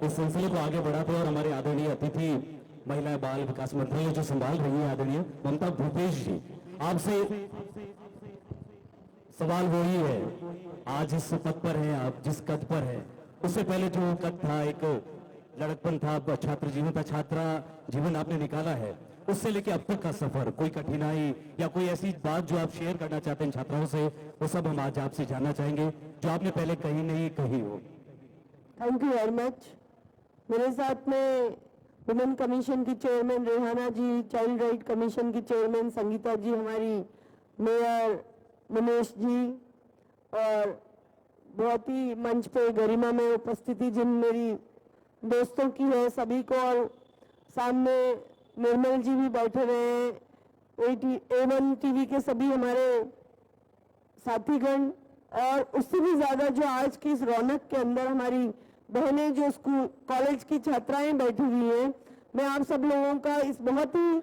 इस सिलसिले को आगे बढ़ाते हैं और हमारे आदरणीय अतिथि महिला बाल विकास मंत्रालय जो संभाल रही है आदरणीय ममता भूपेश जी, आपसे सवाल वही है, आज इस पद पर हैं आप, जिस कद पर है, उससे पहले जो कद था, एक लड़कपन था, छात्र जीवन था, छात्रा जीवन आपने निकाला है, उससे लेके अब तक का सफर, कोई कठिनाई या कोई ऐसी बात जो आप शेयर करना चाहते हैं छात्राओं से, वो सब हम आज आपसे जानना चाहेंगे जो आपने पहले कहीं नहीं कही हो। Thank you very much. मेरे साथ में वुमेन कमीशन की चेयरमैन रेहाना जी, चाइल्ड राइट कमीशन की चेयरमैन संगीता जी, हमारी मेयर मनीष जी, और बहुत ही मंच पे गरिमा में उपस्थिति जिन मेरी दोस्तों की है सभी को, और सामने निर्मल जी भी बैठे रहे हैं, A1 टीवी के सभी हमारे साथीगण, और उससे भी ज्यादा जो आज की इस रौनक के अंदर हमारी बहनें जो स्कूल कॉलेज की छात्राएं बैठी हुई हैं, मैं आप सब लोगों का इस बहुत ही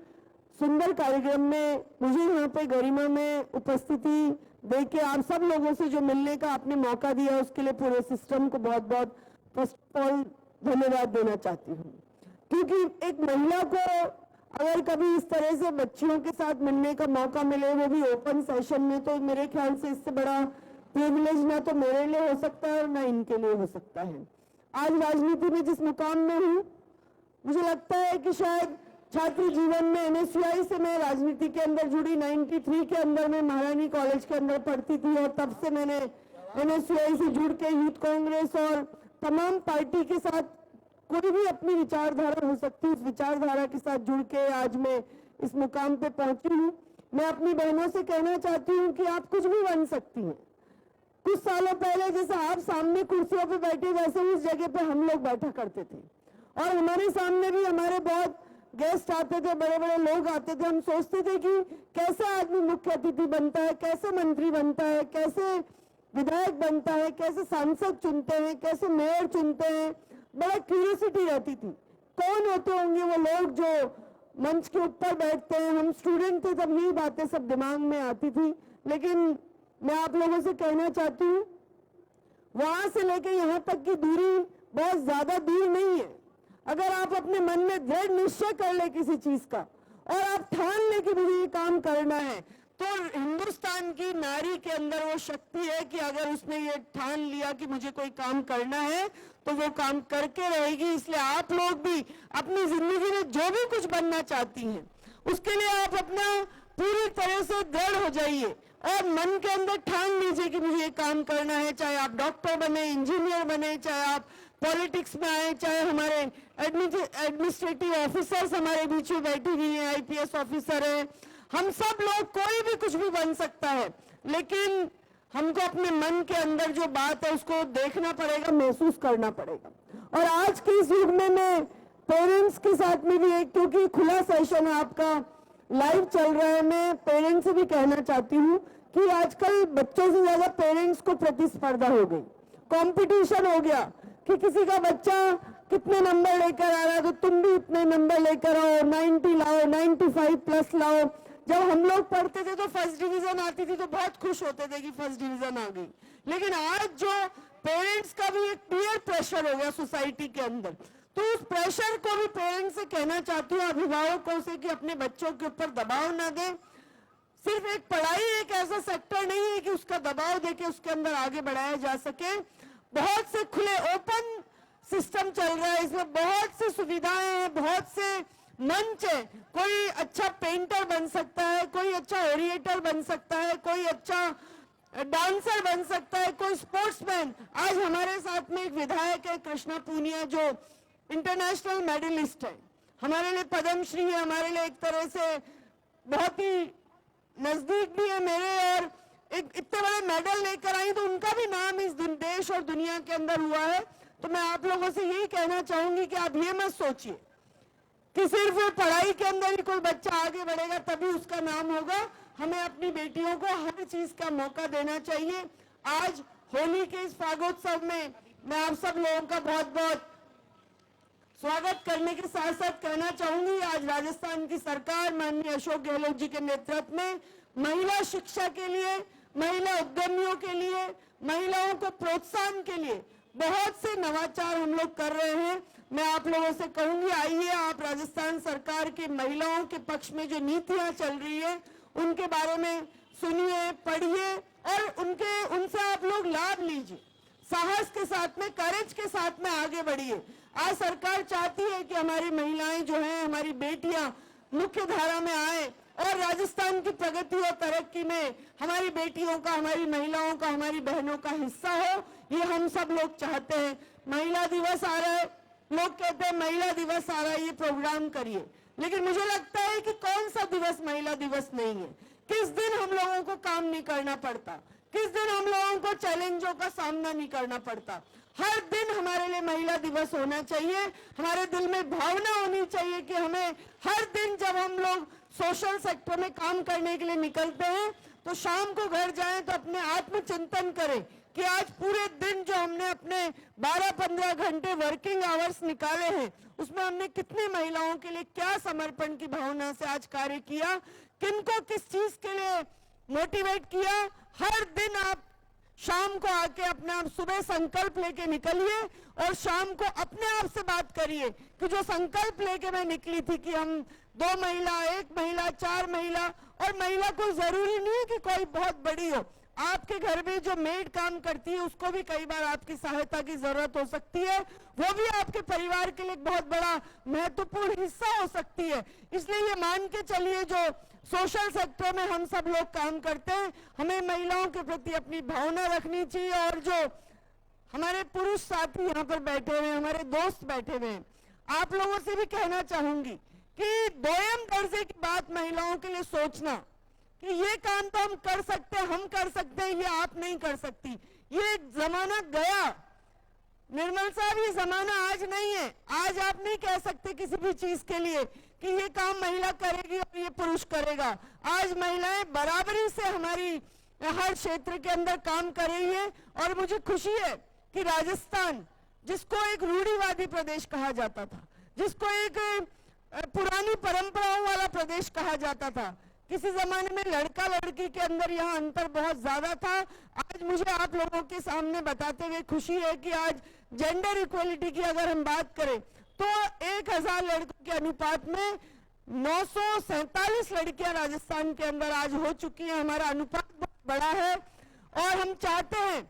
सुंदर कार्यक्रम में मुझे यहाँ पे गरिमा में उपस्थिति दे के आप सब लोगों से जो मिलने का आपने मौका दिया, उसके लिए पूरे सिस्टम को बहुत बहुत फर्स्ट ऑफ ऑल धन्यवाद देना चाहती हूँ। क्योंकि एक महिला को अगर कभी इस तरह से बच्चियों के साथ मिलने का मौका मिले, वो भी ओपन सेशन में, तो मेरे ख्याल से इससे बड़ा प्रिविलेज ना तो मेरे लिए हो सकता है और ना इनके लिए हो सकता है। आज राजनीति में जिस मुकाम में हूँ, मुझे लगता है कि शायद छात्र जीवन में NSUI से मैं राजनीति के अंदर जुड़ी, 93 के अंदर मैं महारानी कॉलेज के अंदर पढ़ती थी, और तब से मैंने NSUI से जुड़ के यूथ कांग्रेस और तमाम पार्टी के साथ कोई भी अपनी विचारधारा हो सकती है, उस विचारधारा के साथ जुड़ के आज मैं इस मुकाम पे पहुंची हूँ। मैं अपनी बहनों से कहना चाहती हूँ कि आप कुछ भी बन सकती हैं। कुछ सालों पहले जैसे आप सामने कुर्सियों पे बैठे, वैसे उस जगह पे हम लोग बैठा करते थे, और हमारे सामने भी हमारे बहुत गेस्ट आते थे, बड़े बड़े लोग आते थे। हम सोचते थे कि कैसे आदमी मुख्य अतिथि बनता है, कैसे मंत्री बनता है, कैसे विधायक बनता है, कैसे सांसद चुनते हैं, कैसे मेयर चुनते हैं। बड़ा क्यूरियोसिटी रहती थी, कौन होते होंगे वो लोग जो मंच के ऊपर बैठते हैं। हम स्टूडेंट थे तब यही बातें सब दिमाग में आती थी। लेकिन मैं आप लोगों से कहना चाहती हूँ, वहां से लेके यहाँ तक की दूरी बहुत ज्यादा दूर नहीं है। अगर आप अपने मन में दृढ़ निश्चय कर ले किसी चीज का, और आप ठान ले कि मुझे ये काम करना है, तो हिंदुस्तान की नारी के अंदर वो शक्ति है कि अगर उसने ये ठान लिया कि मुझे कोई काम करना है, तो वो काम करके रहेगी। इसलिए आप लोग भी अपनी जिंदगी में जो भी कुछ बनना चाहती हैं, उसके लिए आप अपना पूरी तरह से दृढ़ हो जाइए और मन के अंदर ठान लीजिए कि मुझे ये काम करना है। चाहे आप डॉक्टर बने, इंजीनियर बने, चाहे आप पॉलिटिक्स में आए, चाहे हमारे एडमिनिस्ट्रेटिव ऑफिसर्स हमारे बीच में बैठी हुई हैं, IPS ऑफिसर है, हम सब लोग, कोई भी कुछ भी बन सकता है। लेकिन हमको अपने मन के अंदर जो बात है उसको देखना पड़ेगा, महसूस करना पड़ेगा। और आज के इस युग में मैं पेरेंट्स के साथ में भी, एक क्योंकि खुला सेशन आपका लाइव चल रहा है, मैं पेरेंट्स से भी कहना चाहती हूँ कि आजकल बच्चों से ज्यादा पेरेंट्स को प्रतिस्पर्धा हो गई, कंपटीशन हो गया कि किसी का बच्चा कितने नंबर लेकर आ रहा है तो तुम भी इतने नंबर लेकर आओ, 90 लाओ, 95 प्लस लाओ। जब हम लोग पढ़ते थे तो फर्स्ट डिवीजन आती थी तो बहुत खुश होते थे कि फर्स्ट डिवीजन आ गई। लेकिन आज जो पेरेंट्स का भी एक पीयर प्रेशर हो गया सोसाइटी के अंदर, तो उस प्रेशर को भी पेरेंट्स से कहना चाहती हूँ, अभिभावकों से, कि अपने बच्चों के ऊपर दबाव ना दें। सिर्फ एक पढ़ाई एक ऐसा सेक्टर नहीं है कि उसका दबाव देके उसके अंदर आगे बढ़ाया जा सके। बहुत से खुले ओपन सिस्टम चल रहा है, इसमें बहुत सी सुविधाएं हैं, बहुत से मंच है। कोई अच्छा पेंटर बन सकता है, कोई अच्छा ओरिएटर बन सकता है, कोई अच्छा डांसर बन सकता है, कोई स्पोर्ट्समैन। आज हमारे साथ में एक विधायक है कृष्णा पूनिया, जो इंटरनेशनल मेडलिस्ट है, हमारे लिए पद्मश्री है, हमारे लिए एक तरह से बहुत ही नजदीक भी है मेरे, और एक इतने बड़े मेडल लेकर आई, तो उनका भी नाम इस देश और दुनिया के अंदर हुआ है। तो मैं आप लोगों से यही कहना चाहूंगी कि आप ये मत सोचिए कि सिर्फ पढ़ाई के अंदर ही कोई बच्चा आगे बढ़ेगा तभी उसका नाम होगा। हमें अपनी बेटियों को हर चीज का मौका देना चाहिए। आज होली के इस फागोत्सव में मैं आप सब लोगों का बहुत बहुत स्वागत करने के साथ साथ कहना चाहूंगी, आज राजस्थान की सरकार माननीय अशोक गहलोत जी के नेतृत्व में महिला शिक्षा के लिए, महिला उद्यमियों के लिए, महिलाओं को प्रोत्साहन के लिए बहुत से नवाचार हम लोग कर रहे हैं। मैं आप लोगों से कहूंगी, आइए आप राजस्थान सरकार की महिलाओं के पक्ष में जो नीतियां चल रही है उनके बारे में सुनिए, पढ़िए और उनसे आप लोग लाभ लीजिए। साहस के साथ में, करेज के साथ में आगे बढ़िए। आज सरकार चाहती है कि हमारी महिलाएं जो हैं, हमारी बेटियां मुख्य धारा में आए और राजस्थान की प्रगति और तरक्की में हमारी बेटियों का, हमारी महिलाओं का, हमारी बहनों का हिस्सा हो। ये हम सब लोग चाहते हैं। महिला दिवस आ रहा है, लोग कहते हैं महिला दिवस आ रहा है, ये प्रोग्राम करिए, लेकिन मुझे लगता है कि कौन सा दिवस महिला दिवस नहीं है। किस दिन हम लोगों को काम नहीं करना पड़ता, किस दिन हम लोगों को चैलेंजों का सामना नहीं करना पड़ता। हर दिन हमारे लिए महिला दिवस होना चाहिए। हमारे दिल में भावना होनी चाहिए कि हमें हर दिन जब हम लोग सोशल सेक्टर में काम करने के लिए निकलते हैं तो शाम को घर जाएं तो अपने आत्मचिंतन करें कि आज पूरे दिन जो हमने अपने 12-15 घंटे वर्किंग आवर्स निकाले हैं उसमें हमने कितनी महिलाओं के लिए क्या समर्पण की भावना से आज कार्य किया, किनको किस चीज के लिए मोटिवेट किया। हर दिन आप शाम को आके अपने आप सुबह संकल्प लेके निकलिए और शाम को अपने आप से बात करिए कि जो संकल्प लेके मैं निकली थी कि हम 2 महिला, 1 महिला, 4 महिला, और महिला को जरूरी नहीं है कि कोई बहुत बड़ी हो। आपके घर में जो मेड काम करती है उसको भी कई बार आपकी सहायता की जरूरत हो सकती है, वो भी आपके परिवार के लिए एक बहुत बड़ा महत्वपूर्ण हिस्सा हो सकती है। इसलिए ये मान के चलिए, जो सोशल सेक्टर में हम सब लोग काम करते हैं, हमें महिलाओं के प्रति अपनी भावना रखनी चाहिए। और जो हमारे पुरुष साथी यहाँ पर बैठे हुए, हमारे दोस्त बैठे हुए हैं, आप लोगों से भी कहना चाहूंगी कि दोयम दर्जे की बात महिलाओं के लिए सोचना कि ये काम तो हम कर सकते हैं, ये आप नहीं कर सकती, ये जमाना गया। निर्मल साहब, ये जमाना आज नहीं है। आज आप नहीं कह सकते किसी भी चीज के लिए कि ये काम महिला करेगी और ये पुरुष करेगा। आज महिलाएं बराबरी से हमारी हर क्षेत्र के अंदर काम कर रही है। और मुझे खुशी है कि राजस्थान, जिसको एक रूढ़िवादी प्रदेश कहा जाता था, जिसको एक पुरानी परंपराओं वाला प्रदेश कहा जाता था, किसी जमाने में लड़का लड़की के अंदर यहाँ अंतर बहुत ज्यादा था, आज मुझे आप लोगों के सामने बताते हुए खुशी है कि आज जेंडर इक्वलिटी की अगर हम बात करें तो 1000 लड़कों के अनुपात में 947 लड़कियां राजस्थान के अंदर आज हो चुकी हैं। हमारा अनुपात बहुत बड़ा है और हम चाहते हैं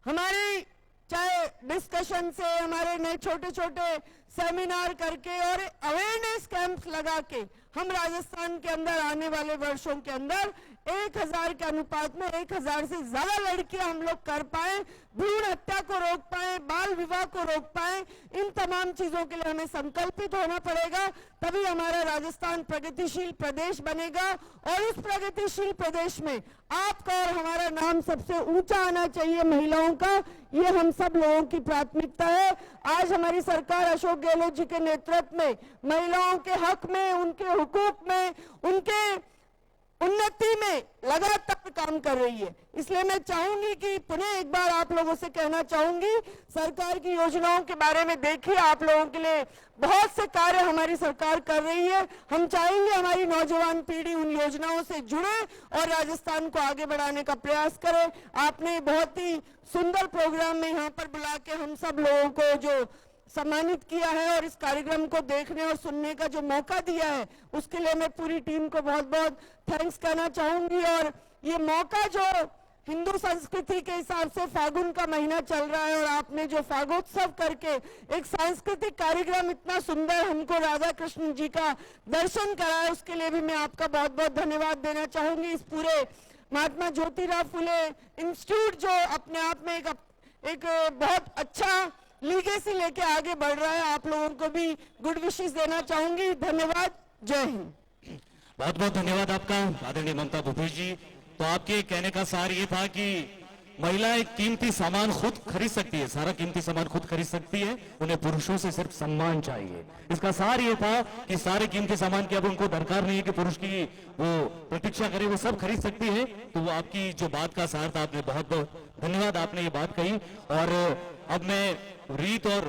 हमारी चाहे डिस्कशन से, हमारे नए छोटे छोटे सेमिनार करके और अवेयरनेस कैंप्स लगा के हम राजस्थान के अंदर आने वाले वर्षों के अंदर 1000 के अनुपात में 1000 से ज्यादा लड़कियां हम लोग कर पाए, भ्रूण हत्या को रोक पाए, बाल विवाह को रोक पाए। इन तमाम चीजों के लिए हमें संकल्पित होना पड़ेगा, तभी हमारा राजस्थान प्रगतिशील प्रदेश बनेगा। और उस प्रगतिशील प्रदेश में आपका और हमारा नाम सबसे ऊंचा आना चाहिए, महिलाओं का। ये हम सब लोगों की प्राथमिकता है। आज हमारी सरकार अशोक गहलोत जी के नेतृत्व में महिलाओं के हक में, उनके हुकूक में, उनके उन्नति में लगातार काम कर रही है। इसलिए मैं चाहूंगी कि पुनः एक बार आप लोगों से कहना चाहूंगी, सरकार की योजनाओं के बारे में देखिए। आप लोगों के लिए बहुत से कार्य हमारी सरकार कर रही है। हम चाहेंगे हमारी नौजवान पीढ़ी उन योजनाओं से जुड़े और राजस्थान को आगे बढ़ाने का प्रयास करे। आपने बहुत ही सुंदर प्रोग्राम में यहाँ पर बुला के हम सब लोगों को जो सम्मानित किया है और इस कार्यक्रम को देखने और सुनने का जो मौका दिया है, उसके लिए मैं पूरी टीम को बहुत बहुत थैंक्स करना चाहूंगी। और ये मौका जो हिंदू संस्कृति के हिसाब से फागुन का महीना चल रहा है और आपने जो फागोत्सव करके एक सांस्कृतिक कार्यक्रम इतना सुंदर हमको राधा कृष्ण जी का दर्शन कराया, उसके लिए भी मैं आपका बहुत बहुत धन्यवाद देना चाहूंगी। इस पूरे महात्मा ज्योतिराव फुले इंस्टीट्यूट जो अपने आप में एक बहुत अच्छा लीगेसी लेके आगे बढ़ रहा है, आप लोगों को भी गुड विशेस देना चाहूंगी। धन्यवाद, जय हिंद। बहुत बहुत धन्यवाद आपका आदरणीय ममता भूपेश जी। तो आपके कहने का सार ये था कि महिलाएं कीमती सामान खुद खरीद सकती है, सारा कीमती सामान खुद खरीद सकती है, उन्हें पुरुषों से सिर्फ सम्मान चाहिए। इसका सार ये था कि सारे कीमती सामान की अब उनको दरकार नहीं है कि पुरुष की वो प्रतीक्षा करे, वो सब खरीद सकती है। तो वो आपकी जो बात का सार था, आपने बहुत बहुत धन्यवाद, आपने ये बात कही। और अब मैं रीत और